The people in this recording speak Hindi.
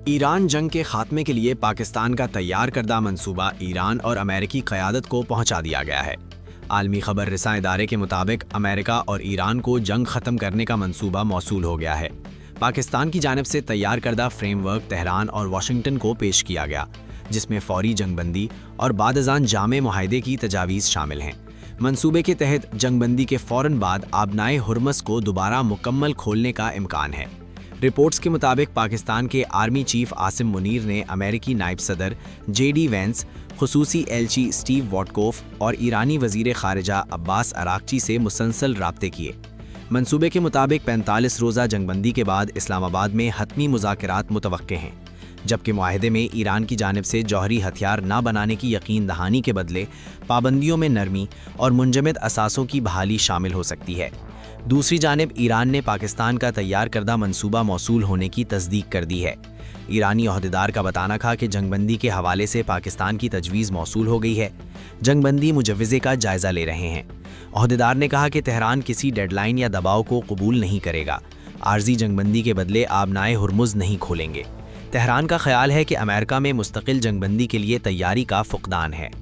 ईरान जंग के खात्मे के लिए पाकिस्तान का तैयार करदा मंसूबा ईरान और अमेरिकी क़यादत को पहुंचा दिया गया है। आलमी खबर रिसां इदारे के मुताबिक अमेरिका और ईरान को जंग ख़त्म करने का मंसूबा मौसूल हो गया है। पाकिस्तान की जानिब से तैयार करदा फ्रेमवर्क तेहरान और वाशिंगटन को पेश किया गया, जिसमें फ़ौरी जंगबंदी और बादजान जामे मुआहदे की तजावीज़ शामिल हैं। मंसूबे के तहत जंगबंदी के फ़ौरन बाद आबनाए हुर्मस को दोबारा मुकम्मल खोलने का इम्कान है। रिपोर्ट्स के मुताबिक पाकिस्तान के आर्मी चीफ आसिम मुनीर ने अमेरिकी नायब सदर JD वेंस, खुसूसी एलची स्टीव वॉटकोफ और ईरानी वज़ीर ख़ारिजा अब्बास अराक्ची से मुसलसल राब्ते किए। मंसूबे के मुताबिक 45 रोज़ा जंगबंदी के बाद इस्लामाबाद में हतमी मुज़ाकरात मुतवक्के हैं, जबकि मुआहदे में ईरान की जानिब से जौहरी हथियार न बनाने की यकीन दहानी के बदले पाबंदियों में नरमी और मुंजमद असासों की बहाली शामिल हो सकती है। दूसरी जानिब ईरान ने पाकिस्तान का तैयार करदा मंसूबा मौसूल होने की तस्दीक कर दी है। ईरानी ओहदेदार का बताना था कि जंगबंदी के हवाले से पाकिस्तान की तजवीज़ मौसूल हो गई है। जंगबंदी मुजव्वज़े का जायज़ा ले रहे हैं। ओहदेदार ने कहा कि तेहरान किसी डेडलाइन या दबाव को कबूल नहीं करेगा। आर्जी जंगबंदी के बदले आबनाए हुर्मुज़ नहीं खोलेंगे। तेहरान का ख्याल है कि अमेरिका में मुस्तकिल जंगबंदी के लिए तैयारी का फुकदान है।